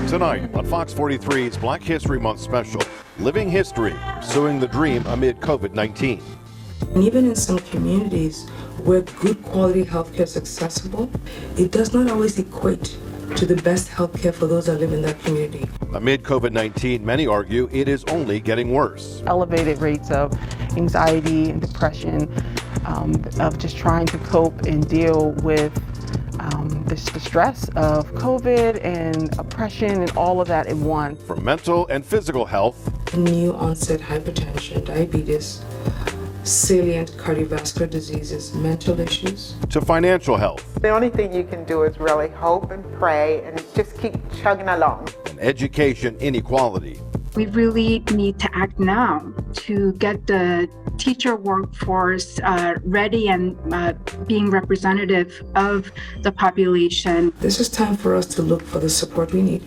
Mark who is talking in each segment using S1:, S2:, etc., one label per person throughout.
S1: Tonight on Fox 43's Black History Month special, Living History, Pursuing the Dream Amid COVID-19.
S2: And even in some communities where good quality healthcare is accessible, it does not always equate to the best healthcare for those that live in that community.
S1: Amid COVID-19, many argue it is only getting worse.
S3: Elevated rates of anxiety and depression, of just trying to cope and deal with the stress of COVID and oppression and all of that in one.
S1: From mental and physical health,
S2: new onset hypertension, diabetes, salient cardiovascular diseases, mental issues,
S1: to financial health.
S4: The only thing you can do is really hope and pray and just keep chugging along.
S1: And education inequality.
S5: We really need to act now to get the teacher workforce ready and being representative of the population.
S2: This is time for us to look for the support we need.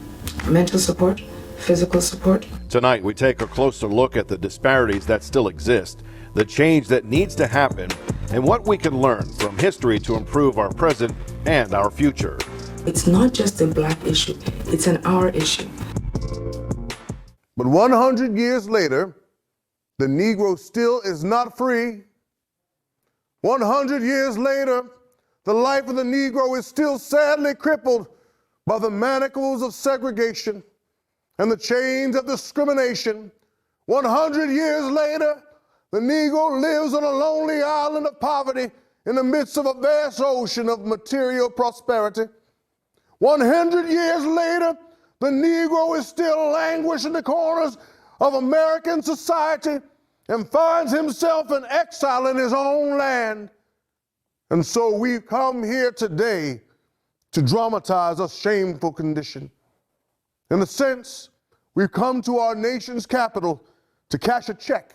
S2: Mental support, physical support.
S1: Tonight, we take a closer look at the disparities that still exist, the change that needs to happen, and what we can learn from history to improve our present and our future.
S2: It's not just a Black issue, it's an our issue.
S6: But 100 years later, the Negro still is not free. 100 years later, the life of the Negro is still sadly crippled by the manacles of segregation and the chains of discrimination. 100 years later, the Negro lives on a lonely island of poverty in the midst of a vast ocean of material prosperity. 100 years later, the Negro is still languishing in the corners of American society and finds himself in exile in his own land. And so we've come here today to dramatize a shameful condition. In a sense, we've come to our nation's capital to cash a check.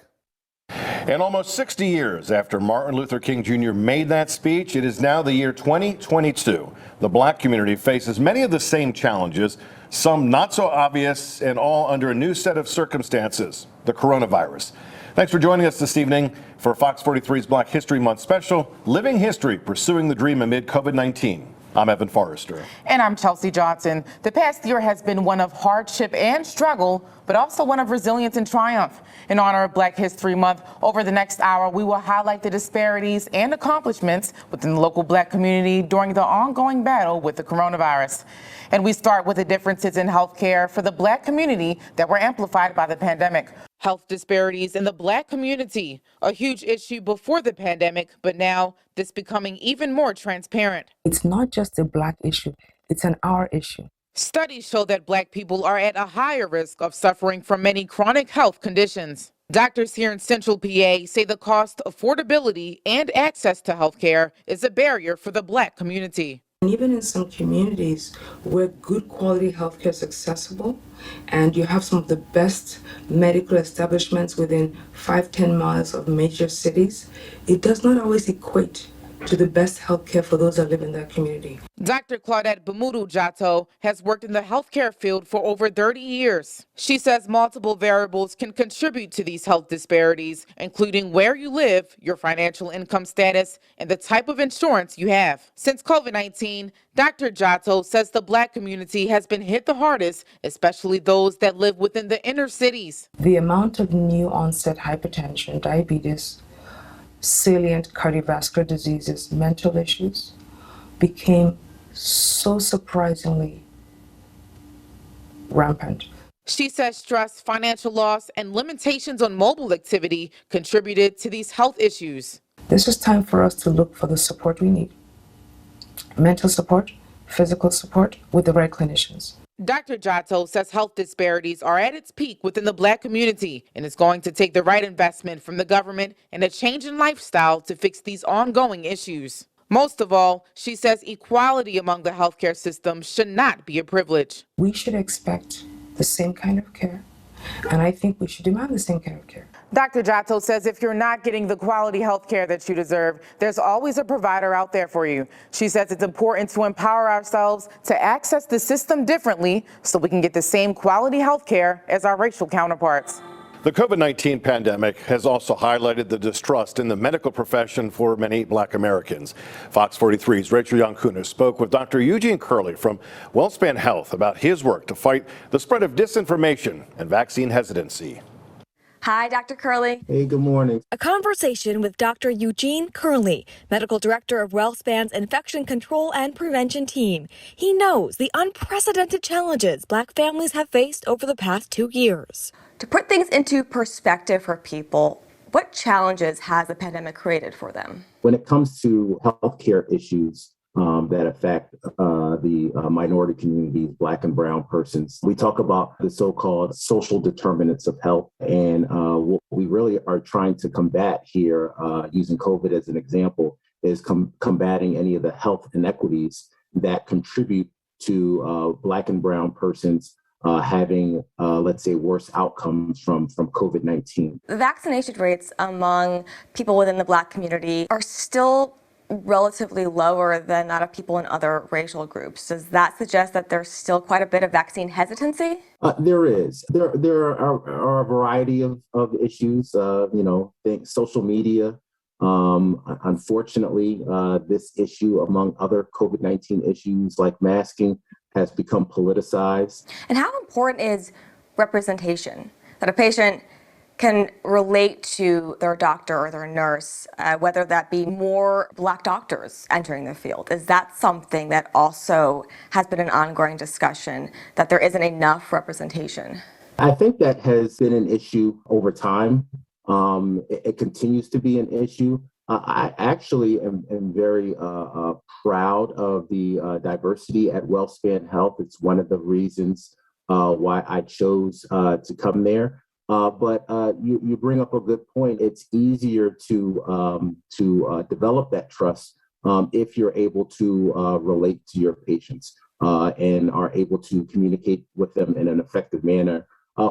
S1: And almost 60 years after Martin Luther King Jr. made that speech, it is now the year 2022. The Black community faces many of the same challenges, some not so obvious, and all under a new set of circumstances, the coronavirus. Thanks for joining us this evening for Fox 43's Black History Month special, Living History, Pursuing the Dream Amid COVID-19. I'm Evan Forrester.
S7: And I'm Chelsea Johnson. The past year has been one of hardship and struggle, but also one of resilience and triumph. In honor of Black History Month, over the next hour, we will highlight the disparities and accomplishments within the local Black community during the ongoing battle with the coronavirus. And we start with the differences in health care for the Black community that were amplified by the pandemic. Health disparities in the Black community, a huge issue before the pandemic, but now this becoming even more transparent.
S2: It's not just a Black issue, it's an our issue.
S7: Studies show that Black people are at a higher risk of suffering from many chronic health conditions. Doctors here in Central PA say the cost, affordability, and access to health care is a barrier for the Black community.
S2: And even in some communities where good quality healthcare is accessible and you have some of the best medical establishments within 5-10 miles of major cities, it does not always equate to the best healthcare for those that live in that community.
S7: Dr. Claudette Bamudu Jato has worked in the healthcare field for over 30 years. She says multiple variables can contribute to these health disparities, including where you live, your financial income status, and the type of insurance you have. Since COVID-19, Dr. Jato says the Black community has been hit the hardest, especially those that live within the inner cities.
S2: The amount of new onset hypertension, diabetes, salient cardiovascular diseases, mental issues became so surprisingly rampant.
S7: She says stress, financial loss, and limitations on mobile activity contributed to these health issues.
S2: This is time for us to look for the support we need. Mental support, physical support with the right clinicians.
S7: Dr. Jato says health disparities are at its peak within the Black community, and it's going to take the right investment from the government and a change in lifestyle to fix these ongoing issues. Most of all, she says equality among the healthcare system should not be a privilege.
S2: We should expect the same kind of care, and I think we should demand the same kind of care.
S7: Dr. Jato says if you're not getting the quality health care that you deserve, there's always a provider out there for you. She says it's important to empower ourselves to access the system differently so we can get the same quality health care as our racial counterparts.
S1: The COVID-19 pandemic has also highlighted the distrust in the medical profession for many Black Americans. Fox 43's Rachel Yankunis spoke with Dr. Eugene Curley from WellSpan Health about his work to fight the spread of disinformation and vaccine hesitancy.
S8: Hi, Dr. Curley.
S9: Hey, good morning.
S8: A conversation with Dr. Eugene Curley, medical director of WellSpan's Infection Control and Prevention Team. He knows the unprecedented challenges Black families have faced over the past 2 years. To put things into perspective for people, what challenges has the pandemic created for them?
S9: When it comes to healthcare issues that affect the minority communities, Black and brown persons, we talk about the so-called social determinants of health. And what we really are trying to combat here, using COVID as an example, is combating any of the health inequities that contribute to Black and brown persons having, let's say, worse outcomes from COVID-19.
S8: The vaccination rates among people within the Black community are still relatively lower than that of people in other racial groups. Does that suggest that there's still quite a bit of vaccine hesitancy?
S9: There is. There are a variety of issues, social media. Unfortunately, this issue, among other COVID-19 issues like masking, has become politicized.
S8: And how important is representation? That a patient can relate to their doctor or their nurse, whether that be more Black doctors entering the field. Is that something that also has been an ongoing discussion, that there isn't enough representation?
S9: I think that has been an issue over time. It continues to be an issue. I actually am very proud of the diversity at WellSpan Health. It's one of the reasons why I chose to come there. But you bring up a good point. It's easier to develop that trust if you're able to relate to your patients and are able to communicate with them in an effective manner,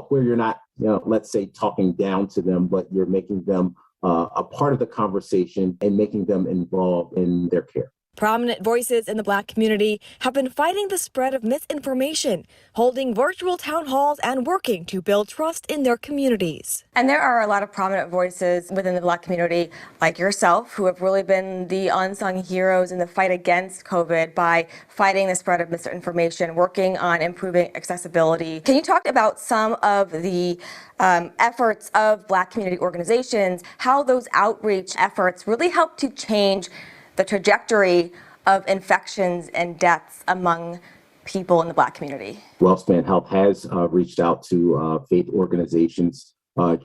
S9: where you're not, let's say, talking down to them, but you're making them a part of the conversation and making them involved in their care.
S8: Prominent voices in the Black community have been fighting the spread of misinformation, holding virtual town halls and working to build trust in their communities. And there are a lot of prominent voices within the Black community, like yourself, who have really been the unsung heroes in the fight against COVID by fighting the spread of misinformation, working on improving accessibility. Can you talk about some of the efforts of Black community organizations, how those outreach efforts really help to change the trajectory of infections and deaths among people in the Black community?
S9: WellSpan Health has reached out to faith organizations,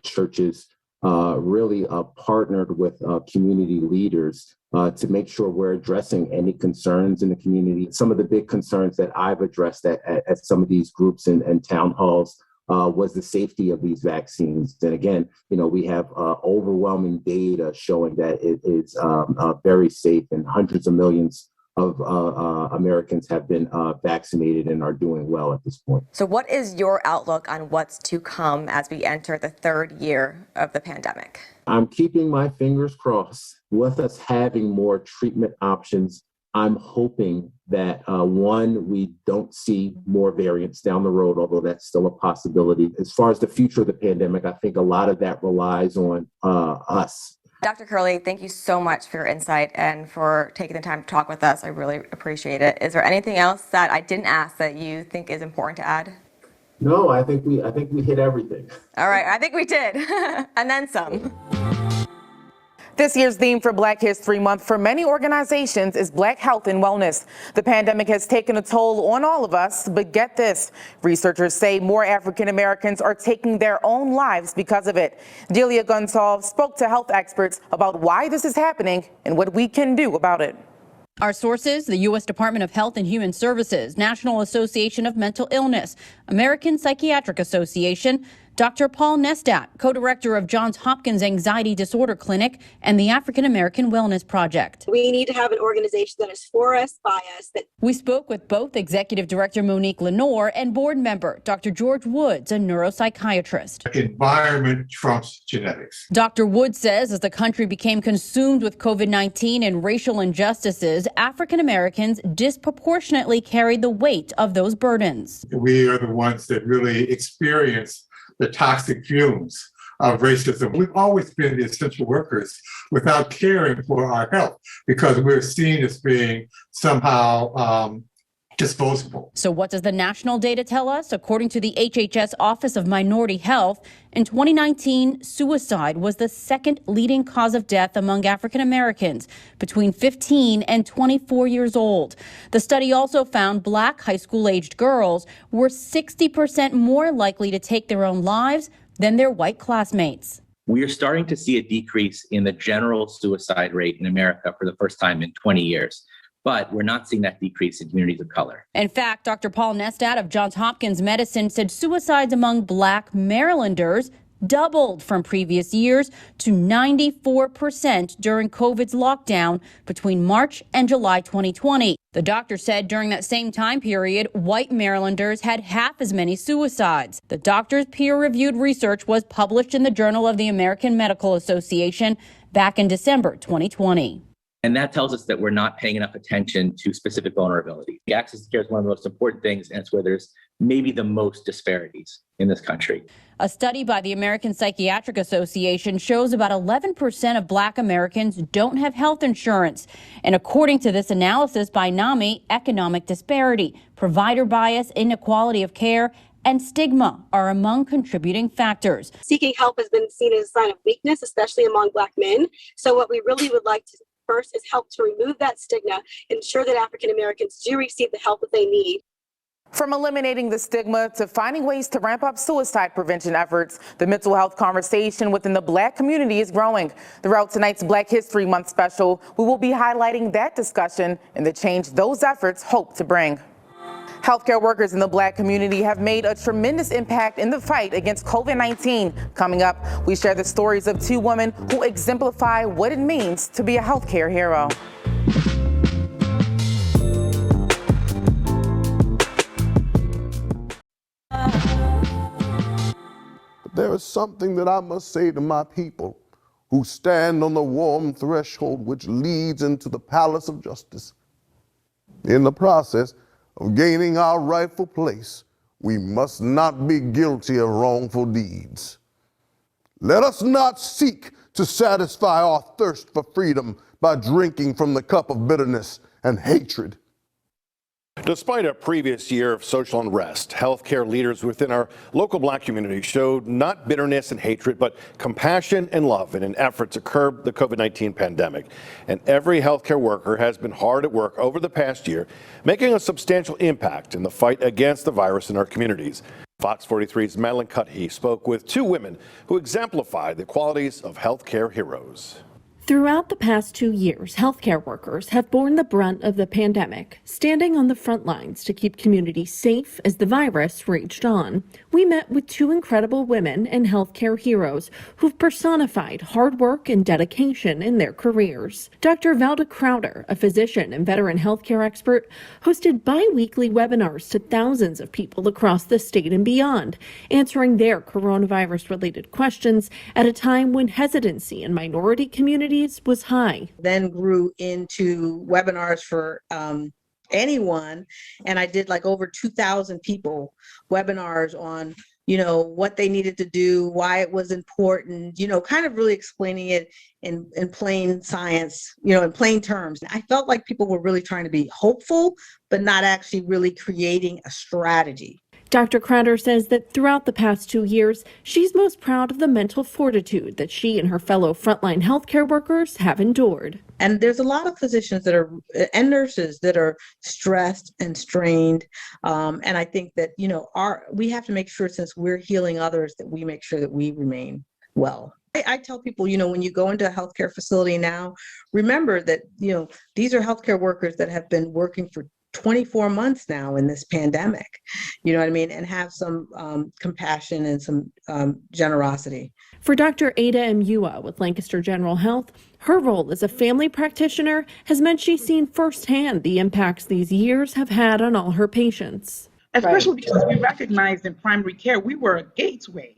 S9: churches, really partnered with community leaders to make sure we're addressing any concerns in the community. Some of the big concerns that I've addressed at some of these groups and town halls was the safety of these vaccines. And again, we have overwhelming data showing that it is very safe, and hundreds of millions of Americans have been vaccinated and are doing well at this point.
S8: So what is your outlook on what's to come as we enter the third year of the pandemic?
S9: I'm keeping my fingers crossed. With us having more treatment options, I'm hoping that, we don't see more variants down the road, although that's still a possibility. As far as the future of the pandemic, I think a lot of that relies on us.
S8: Dr. Curley, thank you so much for your insight and for taking the time to talk with us. I really appreciate it. Is there anything else that I didn't ask that you think is important to add?
S9: No, I think we hit everything.
S8: All right, I think we did, and then some.
S7: This year's theme for Black History Month for many organizations is Black health and wellness. The pandemic has taken a toll on all of us, but get this, researchers say more African Americans are taking their own lives because of it. Delia Gonsalves spoke to health experts about why this is happening and what we can do about it.
S10: Our sources, the U.S. Department of Health and Human Services, National Association of Mental Illness, American Psychiatric Association, Dr. Paul Nestat, co-director of Johns Hopkins Anxiety Disorder Clinic and the African American Wellness Project.
S11: We need to have an organization that is for us, by us.
S10: We spoke with both Executive Director Monique Lenore and board member Dr. George Woods, a neuropsychiatrist.
S12: Environment trumps genetics.
S10: Dr. Woods says as the country became consumed with COVID-19 and racial injustices, African Americans disproportionately carried the weight of those burdens.
S12: We are the ones that really experience the toxic fumes of racism. We've always been the essential workers without caring for our health because we're seen as being somehow disposable.
S10: So what does the national data tell us? According to the HHS Office of Minority Health, in 2019, suicide was the second leading cause of death among African Americans between 15 and 24 years old. The study also found Black high school-aged girls were 60% more likely to take their own lives than their white classmates.
S13: We are starting to see a decrease in the general suicide rate in America for the first time in 20 years. But we're not seeing that decrease in communities of color.
S10: In fact, Dr. Paul Nestat of Johns Hopkins Medicine said suicides among Black Marylanders doubled from previous years to 94% during COVID's lockdown between March and July 2020. The doctor said during that same time period, white Marylanders had half as many suicides. The doctor's peer-reviewed research was published in the Journal of the American Medical Association back in December 2020.
S13: And that tells us that we're not paying enough attention to specific vulnerability. Access to care is one of the most important things, and it's where there's maybe the most disparities in this country.
S10: A study by the American Psychiatric Association shows about 11% of Black Americans don't have health insurance. And according to this analysis by NAMI, economic disparity, provider bias, inequality of care, and stigma are among contributing factors.
S11: Seeking help has been seen as a sign of weakness, especially among Black men. So what we really would like to first is help to remove that stigma, ensure that African Americans do receive the help that they need.
S7: From eliminating the stigma to finding ways to ramp up suicide prevention efforts, the mental health conversation within the Black community is growing. Throughout tonight's Black History Month special, we will be highlighting that discussion and the change those efforts hope to bring. Healthcare workers in the Black community have made a tremendous impact in the fight against COVID-19. Coming up, we share the stories of two women who exemplify what it means to be a healthcare hero.
S6: There is something that I must say to my people who stand on the warm threshold which leads into the palace of justice. In the process of gaining our rightful place, we must not be guilty of wrongful deeds. Let us not seek to satisfy our thirst for freedom by drinking from the cup of bitterness and hatred.
S1: Despite a previous year of social unrest, healthcare leaders within our local Black community showed not bitterness and hatred, but compassion and love in an effort to curb the COVID-19 pandemic. And every healthcare worker has been hard at work over the past year, making a substantial impact in the fight against the virus in our communities. Fox 43's Madeline Cuthey spoke with two women who exemplify the qualities of healthcare heroes.
S14: Throughout the past 2 years, healthcare workers have borne the brunt of the pandemic, standing on the front lines to keep communities safe as the virus raged on. We met with two incredible women and healthcare heroes who've personified hard work and dedication in their careers. Dr. Valda Crowder, a physician and veteran healthcare expert, hosted bi-weekly webinars to thousands of people across the state and beyond, answering their coronavirus-related questions at a time when hesitancy in minority communities was high.
S15: Then grew into webinars for anyone, and I did like over 2,000 people webinars on what they needed to do, why it was important, kind of really explaining it in plain science, in plain terms. I felt like people were really trying to be hopeful, but not actually really creating a strategy.
S14: Dr. Crowder says that throughout the past 2 years, she's most proud of the mental fortitude that she and her fellow frontline healthcare workers have endured.
S15: And there's a lot of physicians and nurses that are stressed and strained. And I think that, we have to make sure, since we're healing others, that we make sure that we remain well. I tell people, when you go into a healthcare facility now, remember that, these are healthcare workers that have been working for 24 months now in this pandemic, and have some compassion and some generosity.
S14: For Dr. Ada Mua with Lancaster General Health, her role as a family practitioner has meant she's seen firsthand the impacts these years have had on all her patients.
S16: Especially because we recognized in primary care, we were a gateway.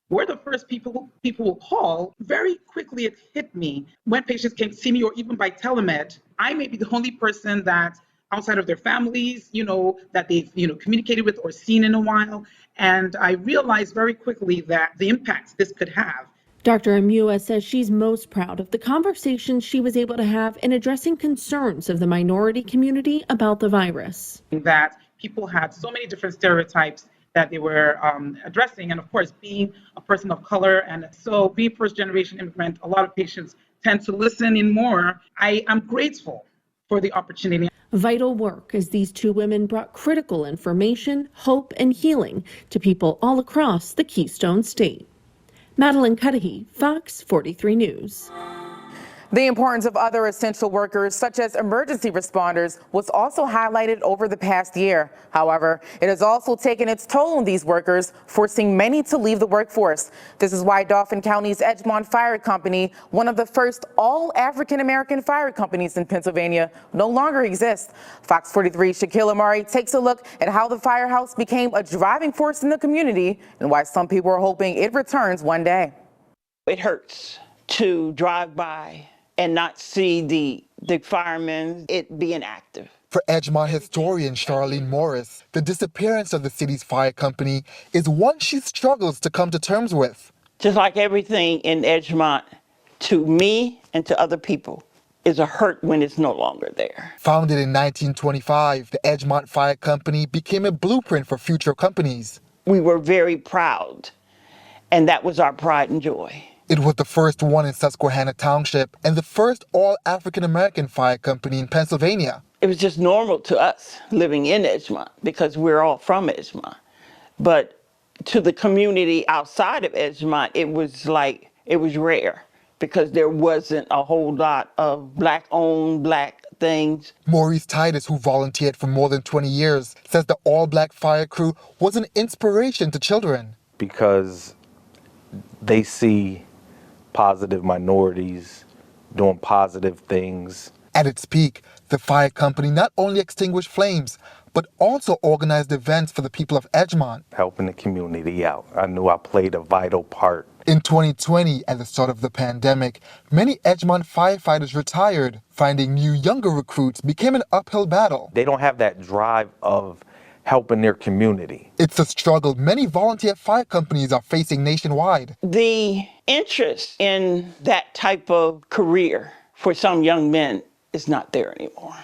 S16: We're the first people will call. Very quickly it hit me when patients came to see me, or even by telemed, I may be the only person that outside of their families, that they've, communicated with or seen in a while. And I realized very quickly that the impact this could have
S14: Dr. Amua says she's most proud of the conversations she was able to have in addressing concerns of the minority community about the virus.
S16: That people had so many different stereotypes that they were addressing. And of course, being a person of color and so being first generation immigrant, a lot of patients tend to listen in more. I am grateful for the opportunity.
S14: Vital work as these two women brought critical information, hope, and healing to people all across the Keystone State. Madeline Cudahy, Fox 43 News.
S7: The importance of other essential workers, such as emergency responders, was also highlighted over the past year. However, it has also taken its toll on these workers, forcing many to leave the workforce. This is why Dauphin County's Edgemont Fire Company, one of the first all African-American fire companies in Pennsylvania, no longer exists. Fox 43's Shaquille Amari takes a look at how the firehouse became a driving force in the community and why some people are hoping it returns one day.
S17: It hurts to drive by and not see the firemen, it being active.
S18: For Edgemont historian Charlene Morris, the disappearance of the city's fire company is one she struggles to come to terms with.
S17: Just like everything in Edgemont, to me and to other people, is a hurt when it's no longer there.
S18: Founded in 1925, the Edgemont Fire Company became a blueprint for future companies.
S17: We were very proud, and that was our pride and joy.
S18: It was the first one in Susquehanna Township and the first all-African-American fire company in Pennsylvania.
S17: It was just normal to us living in Edgemont because we're all from Edgemont. But to the community outside of Edgemont, it was rare because there wasn't a whole lot of Black-owned, Black things.
S18: Maurice Titus, who volunteered for more than 20 years, says the all-Black fire crew was an inspiration to children.
S19: Because they see positive minorities doing positive things.
S18: At its peak, the fire company not only extinguished flames, but also organized events for the people of Edgemont.
S19: Helping the community out. I knew I played a vital part.
S18: In 2020, at the start of the pandemic, many Edgemont firefighters retired. Finding new younger recruits became an uphill battle.
S19: They don't have that drive of helping their community.
S18: It's a struggle many volunteer fire companies are facing nationwide.
S17: The interest in that type of career for some young men is not there anymore.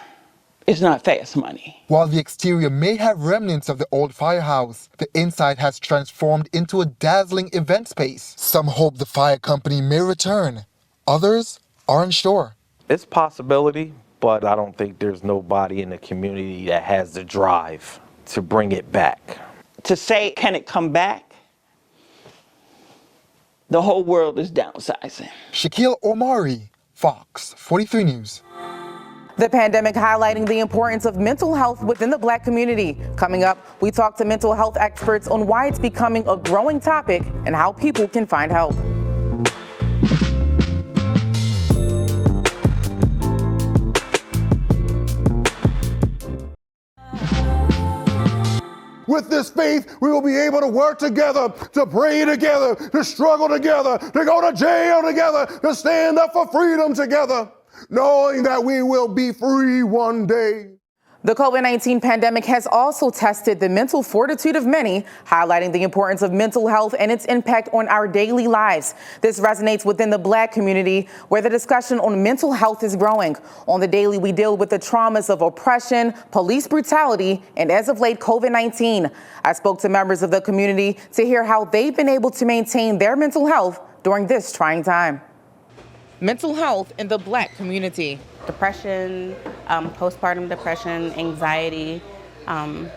S17: It's not fast money.
S18: While the exterior may have remnants of the old firehouse, the inside has transformed into a dazzling event space. Some hope the fire company may return. Others are unsure.
S19: It's a possibility, but I don't think there's nobody in the community that has the drive to bring it back.
S17: To say, can it come back? The whole world is downsizing.
S18: Shaquille Omari, Fox 43 News.
S7: The pandemic highlighting the importance of mental health within the Black community. Coming up, we talk to mental health experts on why it's becoming a growing topic and how people can find help.
S6: With this faith, we will be able to work together, to pray together, to struggle together, to go to jail together, to stand up for freedom together, knowing that we will be free one day.
S7: The COVID-19 pandemic has also tested the mental fortitude of many, highlighting the importance of mental health and its impact on our daily lives. This resonates within the Black community, where the discussion on mental health is growing. On the daily, we deal with the traumas of oppression, police brutality, and as of late, COVID-19. I spoke to members of the community to hear how they've been able to maintain their mental health during this trying time. Mental health in the Black community.
S20: Depression, postpartum depression, anxiety,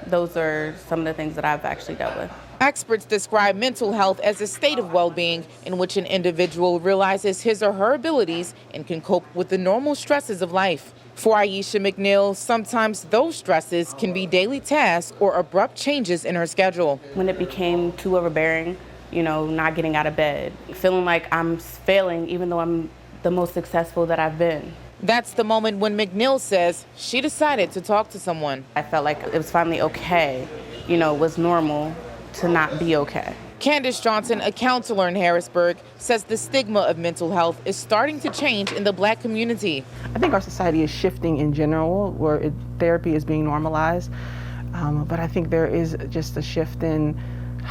S20: those are some of the things that I've actually dealt with.
S7: Experts describe mental health as a state of well-being in which an individual realizes his or her abilities and can cope with the normal stresses of life. For Aisha McNeil, sometimes those stresses can be daily tasks or abrupt changes in her schedule.
S20: When it became too overbearing, not getting out of bed, feeling like I'm failing even though I'm the most successful that I've been.
S7: That's the moment when McNeil says she decided to talk to someone.
S20: I felt like it was finally okay, it was normal to not be okay.
S7: Candace Johnson, a counselor in Harrisburg, says the stigma of mental health is starting to change in the Black community.
S3: I think our society is shifting in general, where therapy is being normalized. But I think there is just a shift in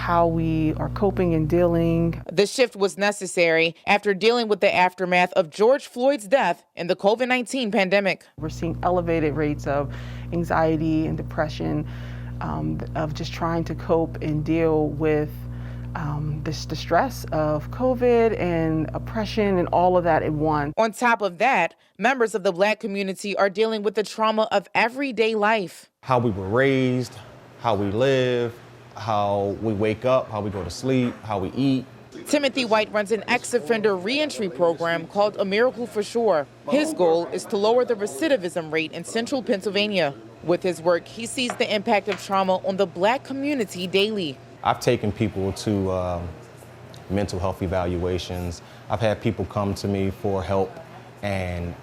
S3: how we are coping and dealing.
S7: The shift was necessary after dealing with the aftermath of George Floyd's death and the COVID-19 pandemic.
S3: We're seeing elevated rates of anxiety and depression, of just trying to cope and deal with the stress of COVID and oppression and all of that in one.
S7: On top of that, members of the Black community are dealing with the trauma of everyday life.
S21: How we were raised, how we live, how we wake up, how we go to sleep, how we eat.
S7: Timothy White runs an ex-offender reentry program called A Miracle for Sure. His goal is to lower the recidivism rate in central Pennsylvania. With his work, he sees the impact of trauma on the Black community daily.
S21: I've taken people to mental health evaluations. I've had people come to me for help, and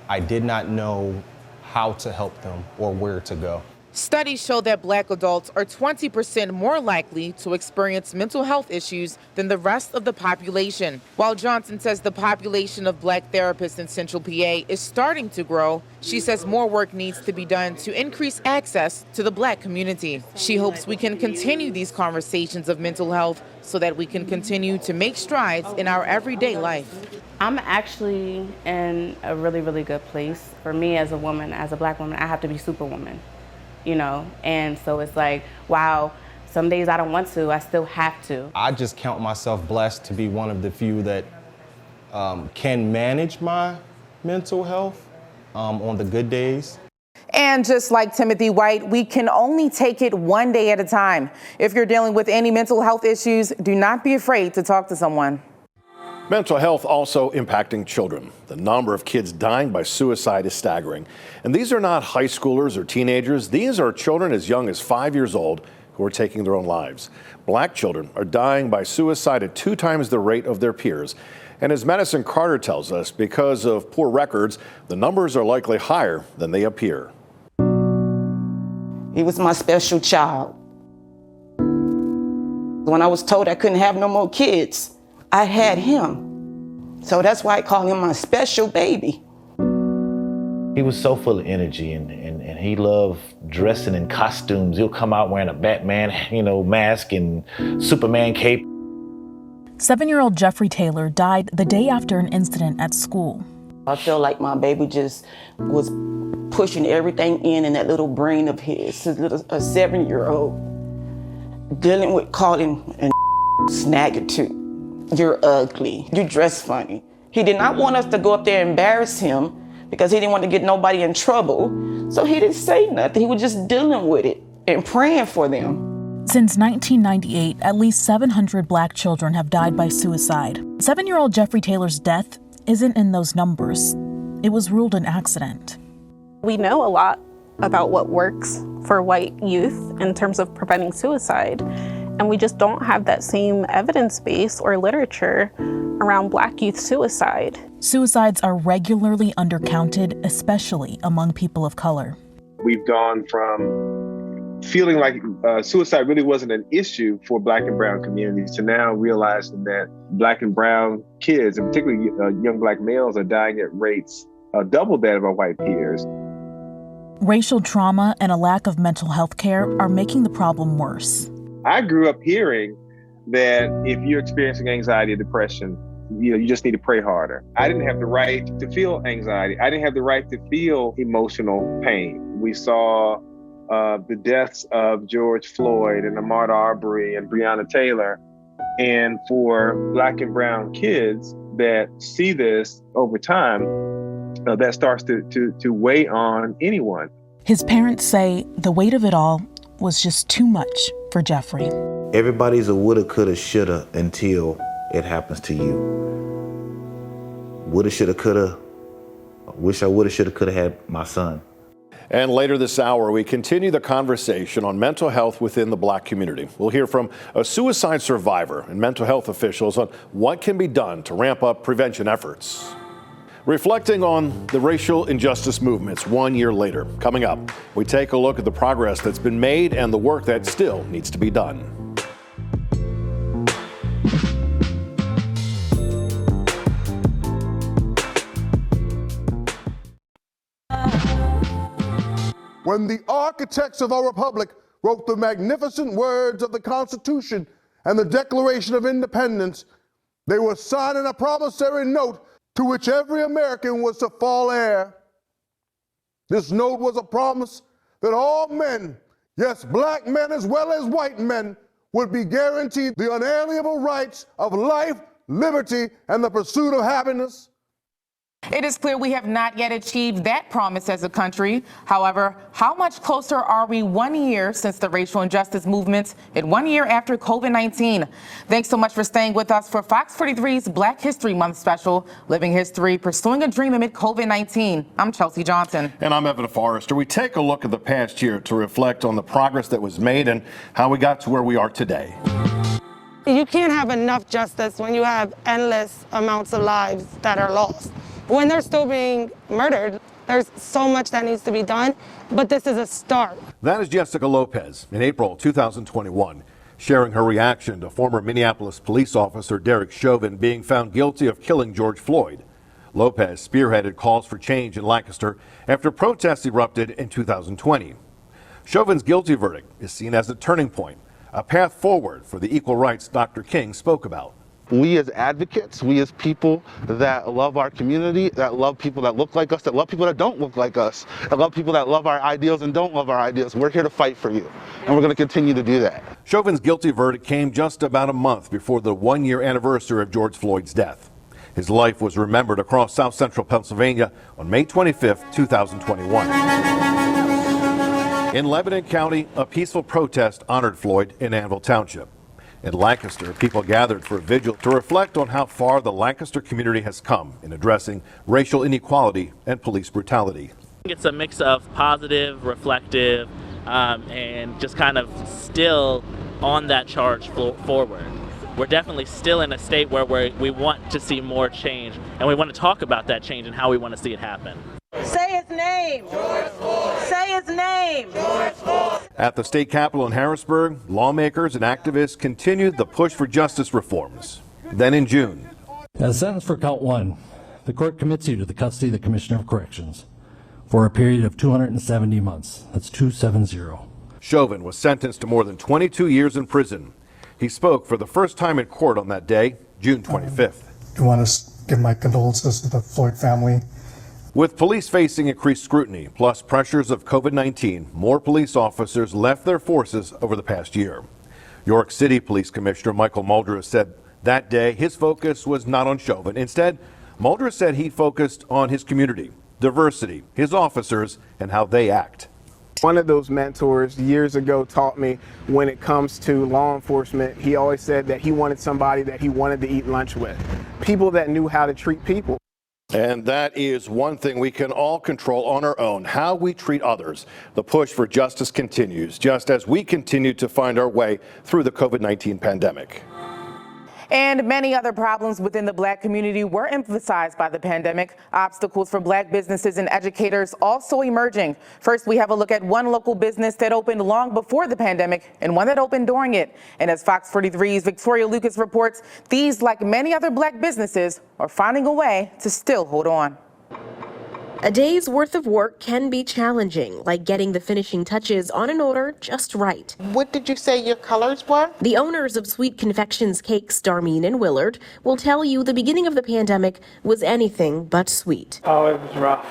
S21: I did not know how to help them or where to go.
S7: Studies show that Black adults are 20% more likely to experience mental health issues than the rest of the population. While Johnson says the population of Black therapists in Central PA is starting to grow, she says more work needs to be done to increase access to the Black community. She hopes we can continue these conversations of mental health so that we can continue to make strides in our everyday life.
S20: I'm actually in a really, really good place. For me as a woman, as a Black woman, I have to be superwoman. You know, and so it's like, wow, some days I don't want to, I still have to.
S21: I just count myself blessed to be one of the few that can manage my mental health on the good days.
S7: And just like Timothy White, we can only take it one day at a time. If you're dealing with any mental health issues, do not be afraid to talk to someone.
S1: Mental health also impacting children. The number of kids dying by suicide is staggering. And these are not high schoolers or teenagers. These are children as young as 5 years old who are taking their own lives. Black children are dying by suicide at 2 times the rate of their peers. And as Madison Carter tells us, because of poor records, the numbers are likely higher than they appear.
S22: He was my special child. When I was told I couldn't have no more kids, I had him. So that's why I call him my special baby.
S23: He was so full of energy and he loved dressing in costumes. He'll come out wearing a Batman, mask and Superman cape.
S24: 7-year-old Jeffrey Taylor died the day after an incident at school.
S22: I feel like my baby just was pushing everything in that little brain of his, a 7-year-old, dealing with calling and snagging too. You're ugly, you dress funny. He did not want us to go up there and embarrass him because he didn't want to get nobody in trouble. So he didn't say nothing. He was just dealing with it and praying for them.
S24: Since 1998, at least 700 Black children have died by suicide. 7-year-old Jeffrey Taylor's death isn't in those numbers. It was ruled an accident.
S25: We know a lot about what works for white youth in terms of preventing suicide. And we just don't have that same evidence base or literature around Black youth suicide.
S24: Suicides are regularly undercounted, especially among people of color.
S26: We've gone from feeling like suicide really wasn't an issue for Black and brown communities to now realizing that Black and brown kids, and particularly young Black males, are dying at rates double that of our white peers.
S24: Racial trauma and a lack of mental health care are making the problem worse.
S26: I grew up hearing that if you're experiencing anxiety or depression, you just need to pray harder. I didn't have the right to feel anxiety. I didn't have the right to feel emotional pain. We saw the deaths of George Floyd and Ahmaud Arbery and Breonna Taylor. And for Black and brown kids that see this over time, that starts to weigh on anyone.
S24: His parents say the weight of it all was just too much for Jeffrey.
S23: Everybody's a woulda, coulda, shoulda until it happens to you. Woulda, shoulda, coulda. I wish I woulda, shoulda, coulda had my son.
S1: And later this hour, we continue the conversation on mental health within the Black community. We'll hear from a suicide survivor and mental health officials on what can be done to ramp up prevention efforts. Reflecting on the racial injustice movements 1 year later. Coming up, we take a look at the progress that's been made and the work that still needs to be done.
S6: When the architects of our republic wrote the magnificent words of the Constitution, and the Declaration of Independence, they were signing a promissory note to which every American was to fall heir. This note was a promise that all men, yes, black men as well as white men, would be guaranteed the unalienable rights of life, liberty, and the pursuit of happiness.
S7: It is clear we have not yet achieved that promise as a country. However, how much closer are we 1 year since the racial injustice movements and 1 year after COVID-19? Thanks so much for staying with us for Fox 43's Black History Month special, Living History, Pursuing a Dream Amid COVID-19. I'm Chelsea Johnson.
S1: And I'm Evan Forrester. We take a look at the past year to reflect on the progress that was made and how we got to where we are today.
S2: You can't have enough justice when you have endless amounts of lives that are lost. When they're still being murdered, there's so much that needs to be done, but this is a start.
S1: That is Jessica Lopez in April 2021, sharing her reaction to former Minneapolis police officer Derek Chauvin being found guilty of killing George Floyd. Lopez spearheaded calls for change in Lancaster after protests erupted in 2020. Chauvin's guilty verdict is seen as a turning point, a path forward for the equal rights Dr. King spoke about.
S4: We as advocates, we as people that love our community, that love people that look like us, that love people that don't look like us, that love people that love our ideals and don't love our ideals, we're here to fight for you, and we're going to continue to do that.
S1: Chauvin's guilty verdict came just about a month before the 1 year anniversary of George Floyd's death. His life was remembered across South Central Pennsylvania on May 25, 2021. In Lebanon County, a peaceful protest honored Floyd in Anvil Township. In Lancaster, people gathered for a vigil to reflect on how far the Lancaster community has come in addressing racial inequality and police brutality.
S5: It's a mix of positive, reflective, and just kind of still on that charge forward. We're definitely still in a state where we want to see more change, and we want to talk about that change and how we want to see it happen.
S8: Say his name. Say his name.
S1: At the state capitol in Harrisburg, lawmakers and activists continued the push for justice reforms. Then in June,
S9: as sentence for count one, the court commits you to the custody of the Commissioner of Corrections for a period of 270 months. That's 270.
S1: Chauvin was sentenced to more than 22 years in prison. He spoke for the first time in court on that day, June 25th.
S12: I want to give my condolences to the Floyd family.
S1: With police facing increased scrutiny, plus pressures of COVID-19, more police officers left their forces over the past year. York City Police Commissioner Michael Muldress said that day his focus was not on Chauvin. Instead, Muldress said he focused on his community, diversity, his officers, and how they act.
S27: One of those mentors years ago taught me when it comes to law enforcement, he always said that he wanted somebody that he wanted to eat lunch with, people that knew how to treat people.
S1: And that is one thing we can all control on our own, how we treat others. The push for justice continues, just as we continue to find our way through the COVID-19 pandemic.
S7: And many other problems within the Black community were emphasized by the pandemic. Obstacles for Black businesses and educators also emerging. First, we have a look at one local business that opened long before the pandemic and one that opened during it. And as Fox 43's Victoria Lucas reports, these, like many other Black businesses, are finding a way to still hold on.
S28: A day's worth of work can be challenging, like getting the finishing touches on an order just right.
S22: What did you say your colors were?
S28: The owners of Sweet Confections Cakes, Darmene and Willard, will tell you the beginning of the pandemic was anything but sweet.
S29: Oh, it was rough.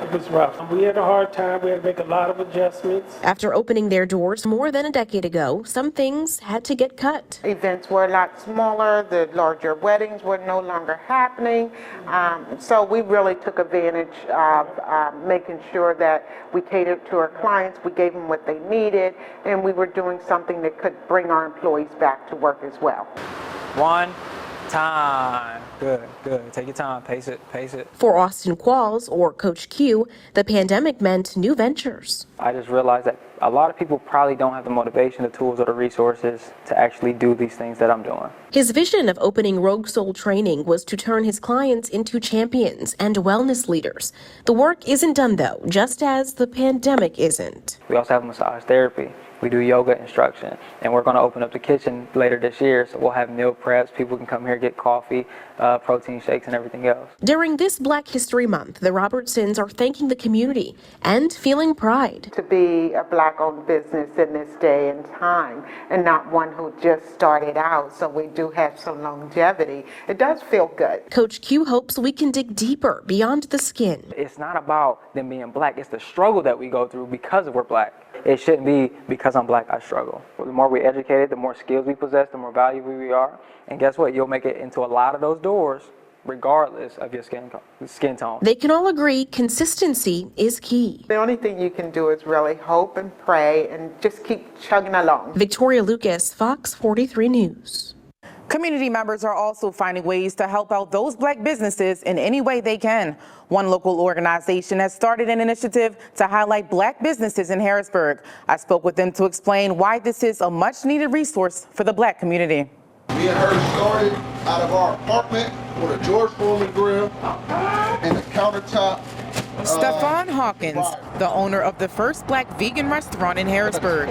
S29: It was rough. We had a hard time. We had to make a lot of adjustments.
S28: After opening their doors more than a decade ago, some things had to get cut.
S22: Events were a lot smaller. The larger weddings were no longer happening. So we really took advantage of making sure that we catered to our clients. We gave them what they needed, and we were doing something that could bring our employees back to work as well.
S30: One time. Good. Take your time. Pace it.
S28: For Austin Qualls, or Coach Q, the pandemic meant new ventures.
S30: I just realized that a lot of people probably don't have the motivation, the tools, or the resources to actually do these things that I'm doing.
S28: His vision of opening Rogue Soul Training was to turn his clients into champions and wellness leaders. The work isn't done, though, just as the pandemic isn't.
S30: We also have massage therapy. We do yoga instruction, and we're going to open up the kitchen later this year, so we'll have meal preps. People can come here, get coffee, protein shakes and everything else.
S28: During this Black History Month, the Robertsons are thanking the community and feeling pride.
S7: To be a Black-owned business in this day and time, and not one who just started out, so we do have some longevity. It does feel good.
S28: Coach Q hopes we can dig deeper beyond the skin.
S30: It's not about them being Black, it's the struggle that we go through because we're Black. It shouldn't be because I'm Black, I struggle. The more we educated, the more skills we possess, the more valuable we are. And guess what? You'll make it into a lot of those doors regardless of your skin tone.
S28: They can all agree consistency is key.
S7: The only thing you can do is really hope and pray and just keep chugging along.
S28: Victoria Lucas, Fox 43 News.
S7: Community members are also finding ways to help out those Black businesses in any way they can. One local organization has started an initiative to highlight Black businesses in Harrisburg. I spoke with them to explain why this is a much-needed resource for the Black community.
S3: Me and her started out of our apartment with a George Foreman grill and a countertop.
S7: Stefan Hawkins, the owner of the first Black vegan restaurant in Harrisburg.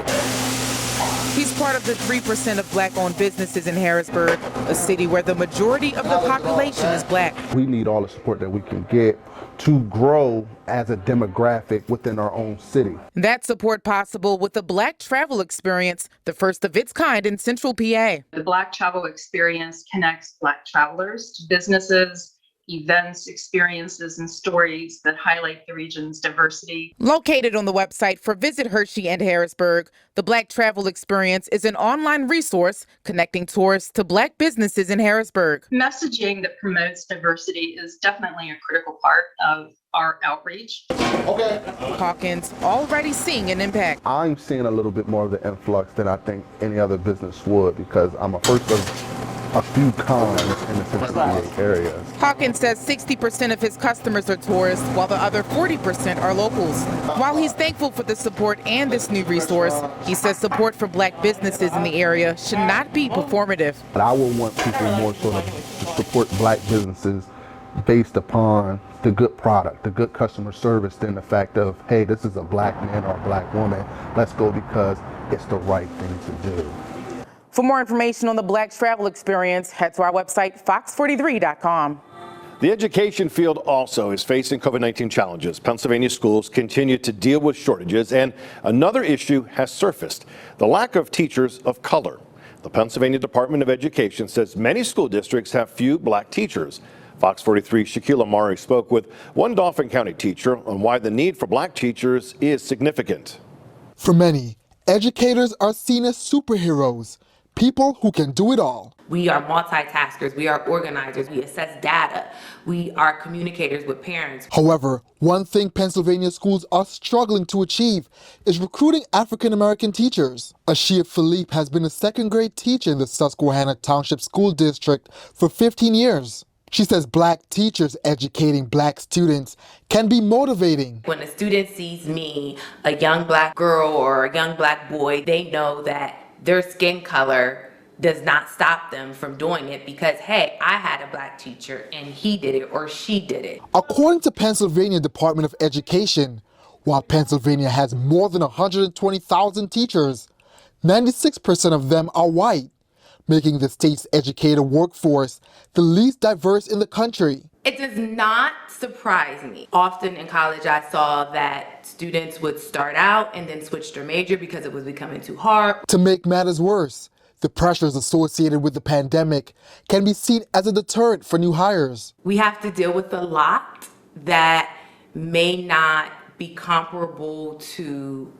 S7: He's part of the 3% of Black-owned businesses in Harrisburg, a city where the majority of the population is Black.
S4: We need all the support that we can get to grow as a demographic within our own city.
S7: That support possible with the Black Travel Experience, the first of its kind in Central PA.
S10: The Black Travel Experience connects Black travelers to businesses, events, experiences, and stories that highlight the region's diversity.
S7: Located on the website for Visit Hershey and Harrisburg, the Black Travel Experience is an online resource connecting tourists to Black businesses in Harrisburg.
S10: Messaging that promotes diversity is definitely a critical part of our outreach.
S3: Okay.
S7: Hawkins already seeing an impact.
S4: I'm seeing a little bit more of the influx than I think any other business would, because I'm a first of a few cons in the Central PA area.
S7: Hawkins says 60% of his customers are tourists, while the other 40% are locals. While he's thankful for the support and this new resource, he says support for Black businesses in the area should not be performative.
S4: But I would want people more sort of to support Black businesses based upon the good product, the good customer service, than the fact of, hey, this is a Black man or a Black woman. Let's go because it's the right thing to do.
S7: For more information on the Black Travel Experience, head to our website, fox43.com.
S1: The education field also is facing COVID-19 challenges. Pennsylvania schools continue to deal with shortages, and another issue has surfaced: the lack of teachers of color. The Pennsylvania Department of Education says many school districts have few Black teachers. Fox 43's Shaquille Amari spoke with one Dauphin County teacher on why the need for Black teachers is significant.
S11: For many, educators are seen as superheroes, people who can do it all.
S13: We are multitaskers, we are organizers, we assess data, we are communicators with parents.
S11: However, one thing Pennsylvania schools are struggling to achieve is recruiting African-American teachers. Ashia Philippe has been a second-grade teacher in the Susquehanna Township School District for 15 years. She says Black teachers educating Black students can be motivating.
S13: When a student sees me, a young Black girl or a young Black boy, they know that their skin color does not stop them from doing it because, hey, I had a Black teacher and he did it or she did it.
S11: According to Pennsylvania Department of Education, while Pennsylvania has more than 120,000 teachers, 96% of them are white, making the state's educator workforce the least diverse in the country.
S13: It does not surprise me. Often in college, I saw that students would start out and then switch their major because it was becoming too hard.
S11: To make matters worse, the pressures associated with the pandemic can be seen as a deterrent for new hires.
S13: We have to deal with a lot that may not be comparable to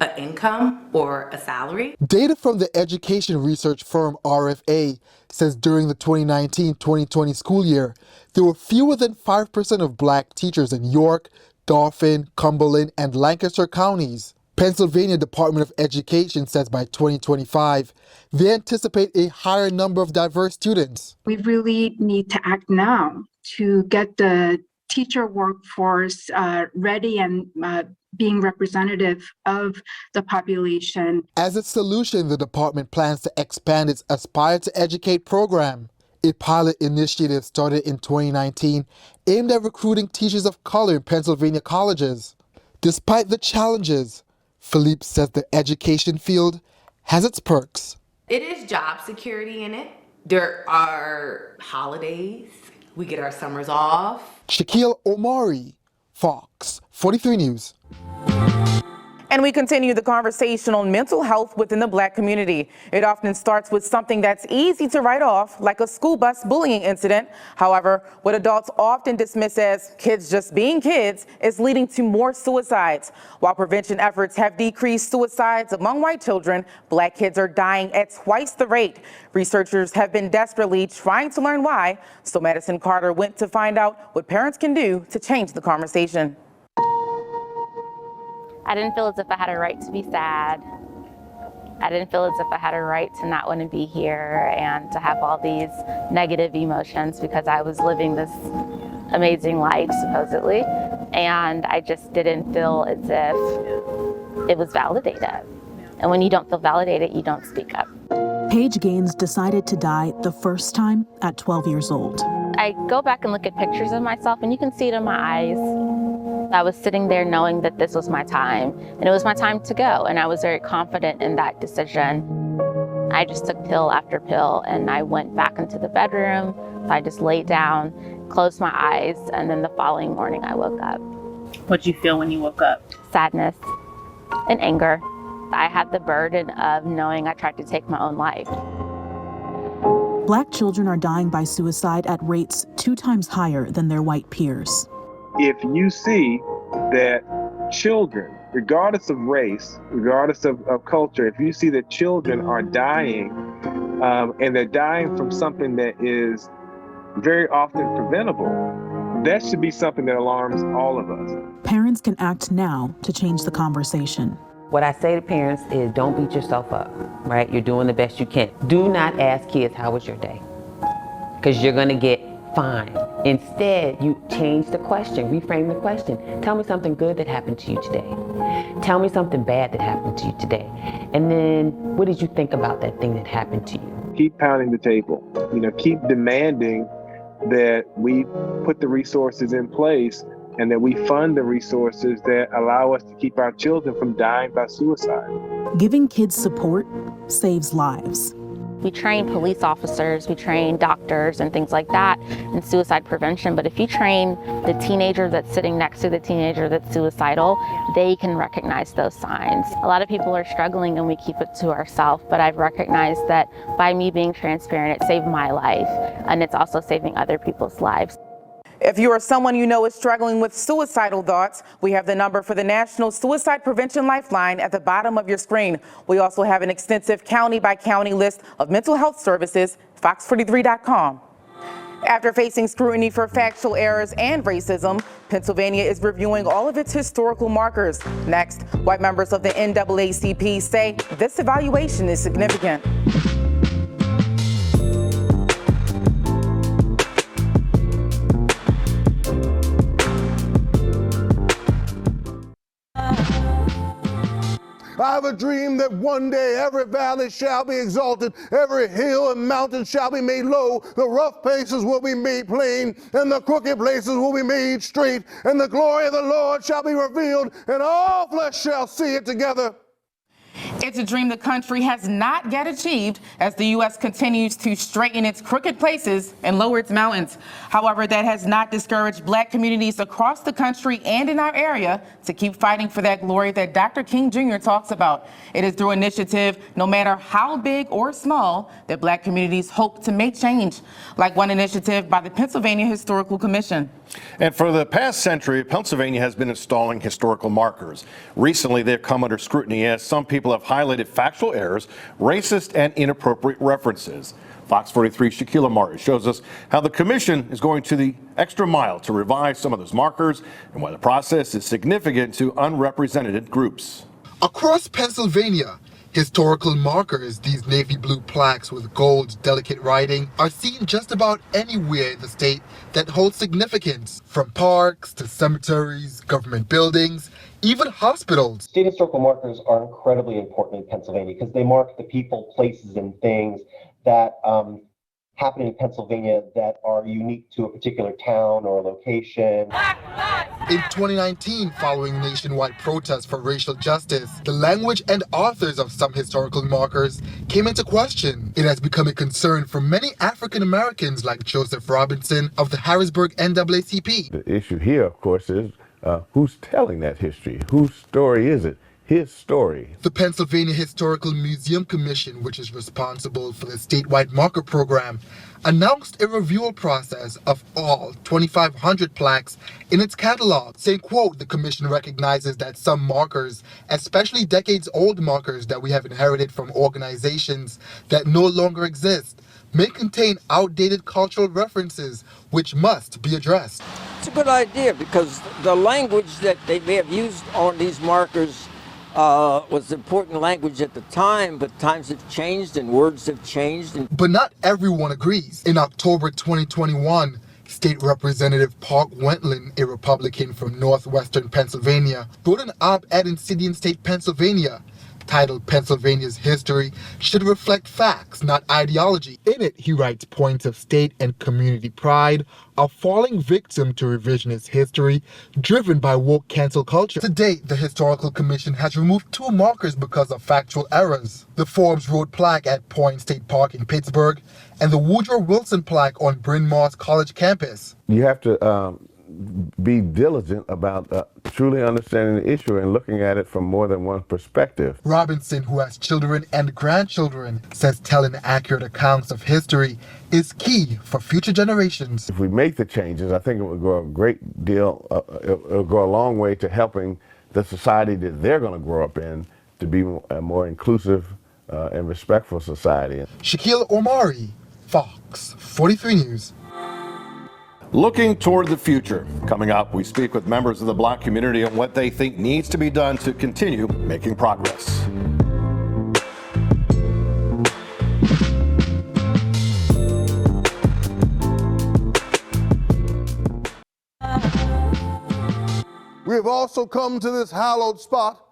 S13: an income or a salary.
S11: Data from the education research firm RFA says during the 2019-2020 school year, there were fewer than 5% of Black teachers in York, Dauphin, Cumberland, and Lancaster counties. Pennsylvania Department of Education says by 2025, they anticipate a higher number of diverse students.
S14: We really need to act now to get the teacher workforce ready and being representative of the population.
S11: As a solution, the department plans to expand its Aspire to Educate program. A pilot initiative started in 2019 aimed at recruiting teachers of color in Pennsylvania colleges. Despite the challenges, Philippe says the education field has its perks.
S13: It is job security in it. There are holidays We get our summers off.
S11: Shaquille Omari, Fox 43 News.
S7: And we continue the conversation on mental health within the Black community. It often starts with something that's easy to write off, like a school bus bullying incident. However, what adults often dismiss as kids just being kids is leading to more suicides. While prevention efforts have decreased suicides among white children, Black kids are dying at twice the rate. Researchers have been desperately trying to learn why, so Madison Carter went to find out what parents can do to change the conversation.
S15: I didn't feel as if I had a right to be sad. I didn't feel as if I had a right to not want to be here and to have all these negative emotions because I was living this amazing life, supposedly. And I just didn't feel as if it was validated. And when you don't feel validated, you don't speak up.
S16: Paige Gaines decided to die the first time at 12 years old.
S15: I go back and look at pictures of myself and you can see it in my eyes. I was sitting there knowing that this was my time and it was my time to go. And I was very confident in that decision. I just took pill after pill and I went back into the bedroom. So I just laid down, closed my eyes, and then the following morning I woke up. What'd you feel when you woke up? Sadness and anger. I had the burden of knowing I tried to take my own life.
S16: Black children are dying by suicide at rates 2 times higher than their white peers.
S17: If you see that children, regardless of race, regardless of culture, if you see that children are dying and they're dying from something that is very often preventable, that should be something that alarms all of us.
S16: Parents can act now to change the conversation.
S18: What I say to parents is don't beat yourself up, right? You're doing the best you can. Do not ask kids, how was your day? Because you're gonna get fine. Instead, you change the question, reframe the question. Tell me something good that happened to you today. Tell me something bad that happened to you today. And then what did you think about that thing that happened to you?
S17: Keep pounding the table, keep demanding that we put the resources in place and that we fund the resources that allow us to keep our children from dying by suicide.
S16: Giving kids support saves lives.
S15: We train police officers, we train doctors and things like that in suicide prevention. But if you train the teenager that's sitting next to the teenager that's suicidal, they can recognize those signs. A lot of people are struggling and we keep it to ourselves, but I've recognized that by me being transparent, it saved my life and it's also saving other people's lives.
S7: If you or someone you know is struggling with suicidal thoughts, we have the number for the National Suicide Prevention Lifeline at the bottom of your screen. We also have an extensive county-by-county list of mental health services, fox43.com. After facing scrutiny for factual errors and racism, Pennsylvania is reviewing all of its historical markers. Next, white members of the NAACP say this evaluation is significant.
S6: I have a dream that one day every valley shall be exalted, every hill and mountain shall be made low, the rough places will be made plain, and the crooked places will be made straight, and the glory of the Lord shall be revealed, and all flesh shall see it together.
S7: It's a dream the country has not yet achieved as the U.S. continues to straighten its crooked places and lower its mountains. However, that has not discouraged Black communities across the country and in our area to keep fighting for that glory that Dr. King Jr. talks about. It is through initiative, no matter how big or small, that Black communities hope to make change, like one initiative by the Pennsylvania Historical Commission.
S1: And for the past century, Pennsylvania has been installing historical markers. Recently, they've come under scrutiny as some people have highlighted factual errors, racist and inappropriate references. Fox 43's Shaquille Omari shows us how the commission is going to the extra mile to revise some of those markers and why the process is significant to unrepresented groups.
S11: Across Pennsylvania, historical markers, these navy blue plaques with gold, delicate writing, are seen just about anywhere in the state that holds significance, from parks to cemeteries, government buildings, even hospitals.
S19: State historical markers are incredibly important in Pennsylvania because they mark the people, places, and things that happen in Pennsylvania that are unique to a particular town or location.
S20: Black Lives
S11: In 2019, following nationwide protests for racial justice, the language and authors of some historical markers came into question. It has become a concern for many African Americans like Joseph Robinson of the Harrisburg NAACP.
S2: The issue here, of course, is who's telling that history? Whose story is it? His story.
S11: The Pennsylvania Historical Museum Commission, which is responsible for the statewide marker program, announced a review process of all 2,500 plaques in its catalog, saying, quote, the commission recognizes that some markers, especially decades-old markers that we have inherited from organizations that no longer exist, may contain outdated cultural references which must be addressed.
S5: It's a good idea because the language that they may have used on these markers was important language at the time, but times have changed and words have changed.
S11: But not everyone agrees. In October 2021, State Representative Park Wentland, a Republican from northwestern Pennsylvania, wrote an op-ed in City and State, Pennsylvania, titled Pennsylvania's History Should Reflect Facts, Not Ideology. In it, he writes points of state and community pride are falling victim to revisionist history driven by woke cancel culture. To date, the Historical Commission has removed 2 markers because of factual errors. The Forbes Road plaque at Point State Park in Pittsburgh and the Woodrow Wilson plaque on Bryn Mawr College campus.
S2: You have to be diligent about truly understanding the issue and looking at it from more than one perspective.
S11: Robinson, who has children and grandchildren, says telling accurate accounts of history is key for future generations.
S2: If we make the changes, I think it will go a great deal, it'll go a long way to helping the society that they're going to grow up in to be a more inclusive and respectful society.
S11: Shaquille Omari, Fox 43 News.
S1: Looking toward the future. Coming up, we speak with members of the Black community on what they think needs to be done to continue making progress.
S6: We have also come to this hallowed spot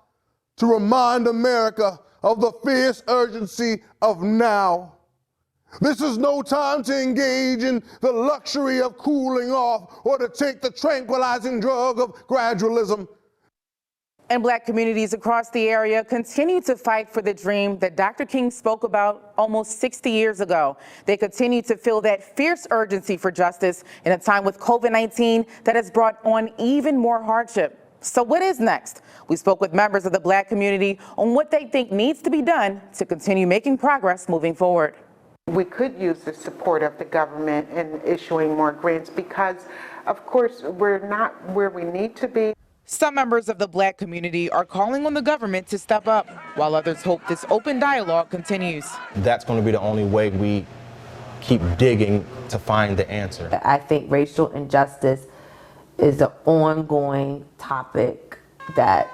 S6: to remind America of the fierce urgency of now. This is no time to engage in the luxury of cooling off or to take the tranquilizing drug of gradualism.
S7: And Black communities across the area continue to fight for the dream that Dr. King spoke about almost 60 years ago. They continue to feel that fierce urgency for justice in a time with COVID-19 that has brought on even more hardship. So what is next? We spoke with members of the Black community on what they think needs to be done to continue making progress moving forward.
S8: We could use the support of the government in issuing more grants because, of course, we're not where we need to be.
S7: Some members of the Black community are calling on the government to step up, while others hope this open dialogue continues.
S9: That's going to be the only way we keep digging to find the answer.
S13: I think racial injustice is an ongoing topic that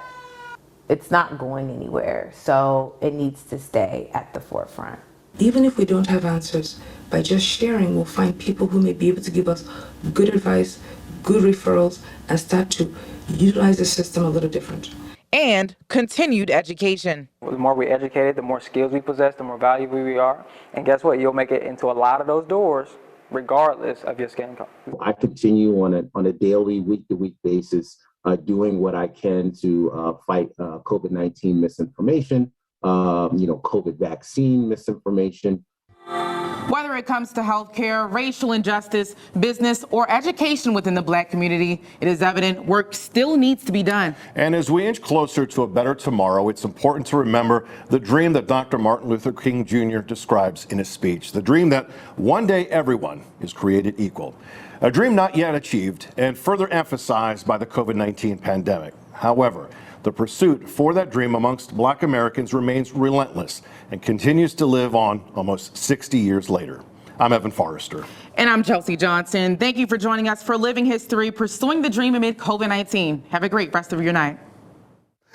S13: it's not going anywhere, so it needs to stay at the forefront.
S20: Even if we don't have answers, by just sharing, we'll find people who may be able to give us good advice, good referrals, and start to utilize the system a little different.
S7: And continued education.
S30: The more we educated, the more skills we possess, the more valuable we are. And guess what? You'll make it into a lot of those doors, regardless of your skin color.
S21: I continue on a daily, week-to-week basis, doing what I can to fight COVID-19 misinformation, COVID vaccine misinformation.
S7: Whether it comes to healthcare, racial injustice, business, or education within the Black community, it is evident work still needs to be done.
S1: And as we inch closer to a better tomorrow, it's important to remember the dream that Dr. Martin Luther King Jr. describes in his speech, the dream that one day everyone is created equal. A dream not yet achieved and further emphasized by the COVID-19 pandemic. However, the pursuit for that dream amongst Black Americans remains relentless and continues to live on almost 60 years later. I'm Evan Forrester.
S7: And I'm Chelsea Johnson. Thank you for joining us for Living History, Pursuing the Dream Amid COVID-19. Have a great rest of your night.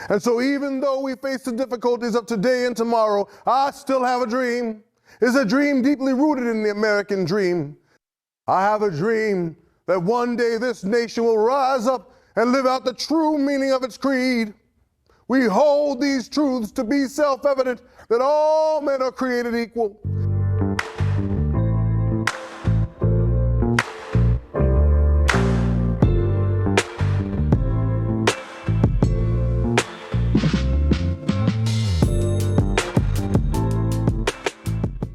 S6: And so even though we face the difficulties of today and tomorrow, I still have a dream. It's a dream deeply rooted in the American dream. I have a dream that one day this nation will rise up and live out the true meaning of its creed. We hold these truths to be self-evident that all men are created equal.